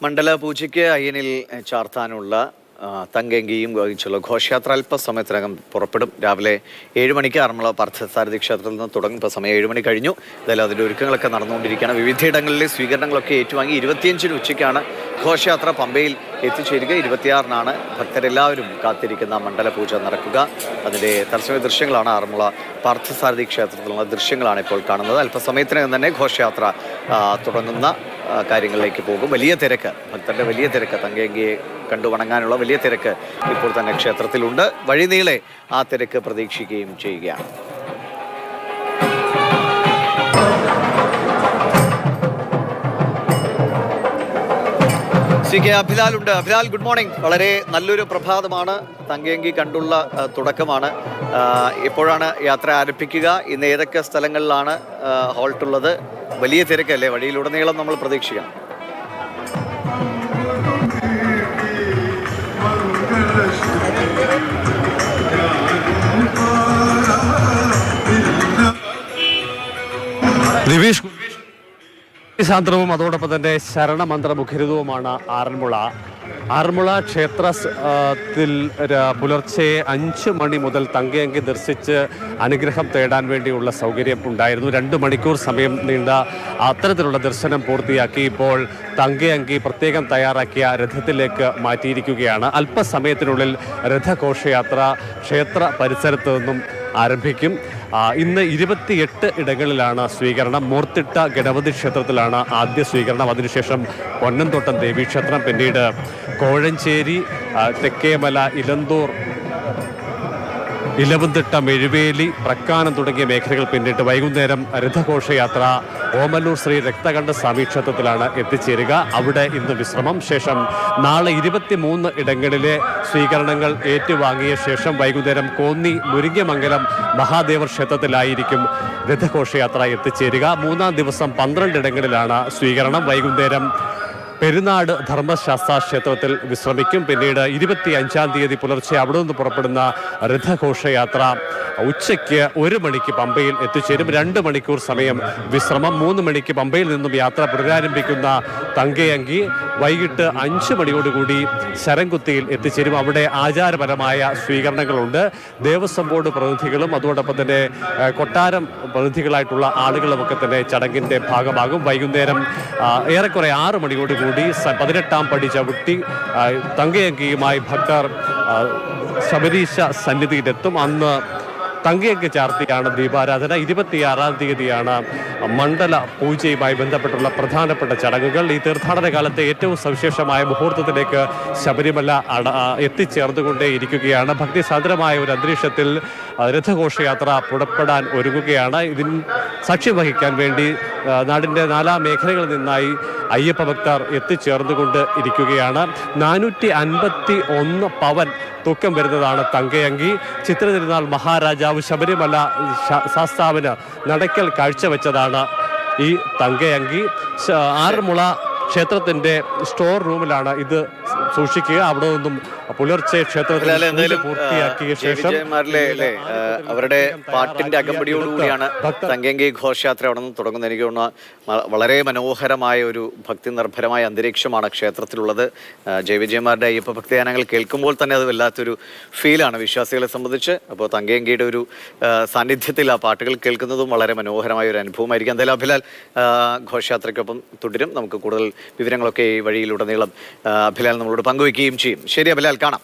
മണ്ഡല പൂജയ്ക്ക് അയ്യനിൽ ചാർത്താനുള്ള തങ്കയങ്കിയും വഹിച്ചുള്ള ഘോഷയാത്ര അല്പസമയത്തിനകം പുറപ്പെടും. രാവിലെ 7 മണിക്ക് ആറന്മുള പാർത്ഥസാരഥി ക്ഷേത്രത്തിൽ നിന്ന് തുടങ്ങും. ഇപ്പോൾ സമയം 7 മണി കഴിഞ്ഞു. എന്തായാലും അതിൻ്റെ ഒരുക്കങ്ങളൊക്കെ നടന്നുകൊണ്ടിരിക്കുകയാണ്. വിവിധയിടങ്ങളിലെ സ്വീകരണങ്ങളൊക്കെ ഏറ്റുവാങ്ങി 25-ന് ഉച്ചയ്ക്കാണ് ഘോഷയാത്ര പമ്പയിൽ എത്തിച്ചേരുക. 26-നാണ് ഭക്തരെല്ലാവരും കാത്തിരിക്കുന്ന മണ്ഡല പൂജ നടക്കുക. അതിൻ്റെ തത്സമയ ദൃശ്യങ്ങളാണ് ആറന്മുള പാർത്ഥസാരഥി ക്ഷേത്രത്തിലുള്ള ദൃശ്യങ്ങളാണ് ഇപ്പോൾ കാണുന്നത്. അല്പസമയത്തിനകം തന്നെ ഘോഷയാത്ര തുടങ്ങുന്ന കാര്യങ്ങളിലേക്ക് പോകും. വലിയ തിരക്ക്, ഭക്തരുടെ വലിയ തിരക്ക്, തങ്കയങ്കിയെ കണ്ടു വണങ്ങാനുള്ള വലിയ തിരക്ക് ഇപ്പോൾ തന്നെ ക്ഷേത്രത്തിലുണ്ട്. വഴിനീളെ ആ തിരക്ക് പ്രതീക്ഷിക്കുകയും ചെയ്യുകയാണ്. സി കെ അഭിലാലുണ്ട്. Abhilal, good morning. വളരെ നല്ലൊരു പ്രഭാതമാണ്. തങ്കയങ്കി കണ്ടുള്ള തുടക്കമാണ്. എപ്പോഴാണ് യാത്ര ആരംഭിക്കുക? ഇന്ന് ഏതൊക്കെ സ്ഥലങ്ങളിലാണ് ഹോൾട്ടുള്ളത്? വലിയ തിരക്കല്ലേ വഴിയിലുടനീളം നമ്മൾ പ്രതീക്ഷിക്കണം? സാന്ദ്രവും അതോടൊപ്പം തന്നെ ശരണമന്ത്ര മുഖരിതവുമാണ് ആറന്മുള ക്ഷേത്രത്തിൽ പുലർച്ചെ 5 മണി മുതൽ തങ്കയങ്കി ദർശിച്ച് അനുഗ്രഹം തേടാൻ വേണ്ടിയുള്ള സൗകര്യം ഉണ്ടായിരുന്നു. 2 മണിക്കൂർ സമയം നീണ്ട അത്തരത്തിലുള്ള ദർശനം പൂർത്തിയാക്കി ഇപ്പോൾ തങ്കയങ്കി പ്രത്യേകം തയ്യാറാക്കിയ രഥത്തിലേക്ക് മാറ്റിയിരിക്കുകയാണ്. അല്പസമയത്തിനുള്ളിൽ രഥഘോഷയാത്ര ക്ഷേത്ര പരിസരത്ത് നിന്നും ആരംഭിക്കും. ഇന്ന് 28 ഇടങ്ങളിലാണ് സ്വീകരണം. മൂർത്തിട്ട ഗണപതി ക്ഷേത്രത്തിലാണ് ആദ്യ സ്വീകരണം. അതിനുശേഷം പൊന്നംതോട്ടം ദേവീക്ഷേത്രം, പിന്നീട് കോഴഞ്ചേരി, തെക്കേമല, ഇലന്തൂർ, ഇലവുംതിട്ട, മെഴുവേലി, പ്രക്കാനം തുടങ്ങിയ മേഖലകൾ പിന്നിട്ട് വൈകുന്നേരം രഥഘോഷയാത്ര ഓമല്ലൂർ ശ്രീ രക്തകണ്ഠ സ്വാമി ക്ഷേത്രത്തിലാണ് എത്തിച്ചേരുക. അവിടെ ഇന്ന് വിശ്രമം. ശേഷം നാളെ 23 ഇടങ്ങളിലെ സ്വീകരണങ്ങൾ ഏറ്റുവാങ്ങിയ ശേഷം വൈകുന്നേരം കോന്നി മുരിങ്ങമംഗലം മഹാദേവർ ക്ഷേത്രത്തിലായിരിക്കും രഥഘോഷയാത്ര എത്തിച്ചേരുക. 3-ാം ദിവസം 12 ഇടങ്ങളിലാണ് സ്വീകരണം. വൈകുന്നേരം പെരുന്നാട് ധർമ്മശാസ്ത്ര ക്ഷേത്രത്തിൽ വിശ്രമിക്കും. പിന്നീട് 25-ാം തീയതി പുലർച്ചെ അവിടെ നിന്ന് പുറപ്പെടുന്ന രഥഘോഷയാത്ര ഉച്ചയ്ക്ക് 1 മണിക്ക് പമ്പയിൽ എത്തിച്ചേരും. 2 മണിക്കൂർ സമയം വിശ്രമം. 3 മണിക്ക് പമ്പയിൽ നിന്നും യാത്ര പുനരാരംഭിക്കുന്ന തങ്കയങ്കി വൈകിട്ട് 5 മണിയോടുകൂടി ശരംകുത്തിയിൽ എത്തിച്ചേരും. അവിടെ ആചാരപരമായ സ്വീകരണങ്ങളുണ്ട്. ദേവസ്വം ബോർഡ് പ്രതിനിധികളും അതോടൊപ്പം തന്നെ കൊട്ടാരം പ്രതിനിധികളായിട്ടുള്ള ആളുകളുമൊക്കെ തന്നെ ചടങ്ങിൻ്റെ ഭാഗമാകും. വൈകുന്നേരം ഏറെക്കുറെ 6 മണിയോടുകൂടി 18-ാം പടി ചവിട്ടി തങ്കയങ്കിയുമായി ഭക്തർ ശബരീശ സന്നിധിയിലെത്തും. അന്ന് തങ്കയങ്കി ചാർത്തിയാണ് ദീപാരാധന. 26-ാം തീയതിയാണ് മണ്ഡല പൂജയുമായി ബന്ധപ്പെട്ടുള്ള പ്രധാനപ്പെട്ട ചടങ്ങുകൾ. ഈ തീർത്ഥാടന കാലത്തെ ഏറ്റവും സവിശേഷമായ മുഹൂർത്തത്തിലേക്ക് ശബരിമല എത്തിച്ചേർന്നുകൊണ്ടേയിരിക്കുകയാണ്. ഭക്തിസാന്ദ്രമായ ഒരു അന്തരീക്ഷത്തിൽ രഥഘോഷയാത്ര പുറപ്പെടാൻ ഒരുങ്ങുകയാണ്. ഇതിന് സാക്ഷ്യം വഹിക്കാൻ വേണ്ടി നാടിൻ്റെ 4 മേഖലകളിൽ നിന്നായി അയ്യപ്പ ഭക്തർ എത്തിച്ചേർന്നുകൊണ്ട് ഇരിക്കുകയാണ്. 451 പവൻ തൂക്കം വരുന്നതാണ് തങ്കയങ്കി. ചിത്രതിരുനാൾ മഹാരാജാവ് ശബരിമല ശാസ്താവിന് നടക്കൽ കാഴ്ചവെച്ചതാണ് ഈ തങ്കയങ്കി. ആറന്മുള ക്ഷേത്രത്തിന്റെ സ്റ്റോർ റൂമിലാണ് ഇത് സൂക്ഷിക്കുക. അവിടെ നിന്നും പുലർച്ചെ ക്ഷേത്രത്തിൽ പൂർത്തിയാക്കിയ ശേഷം അവരുടെ പാട്ടിന്റെ അകമ്പടിയോടുകൂടിയാണ് തങ്കയങ്കി ഘോഷയാത്ര അവിടെ നിന്ന് തുടങ്ങുന്നത്. എനിക്ക് തോന്നുന്നു വളരെ മനോഹരമായ ഒരു ഭക്തി നിർഭരമായ അന്തരീക്ഷമാണ് ക്ഷേത്രത്തിലുള്ളത്. ജയവിജയന്മാരുടെ അയ്യപ്പ ഭക്തിഗാനങ്ങൾ കേൾക്കുമ്പോൾ തന്നെ അത് വല്ലാത്തൊരു ഫീലാണ് വിശ്വാസികളെ സംബന്ധിച്ച്. അപ്പോൾ തങ്കയങ്കിയുടെ ഒരു സാന്നിധ്യത്തിൽ ആ പാട്ടുകൾ കേൾക്കുന്നതും വളരെ മനോഹരമായ ഒരു അനുഭവമായിരിക്കും. എന്തായാലും അഭിലാൽ ഘോഷയാത്രയ്ക്കൊപ്പം തുടരും. നമുക്ക് കൂടുതൽ വിവരങ്ങളൊക്കെ ഈ വഴിയിലുടനീളം അഭിലാൽ നമ്മളോട് പങ്കുവയ്ക്കുകയും ചെയ്യും. ശരി അഭിലാൽ, കാണാം.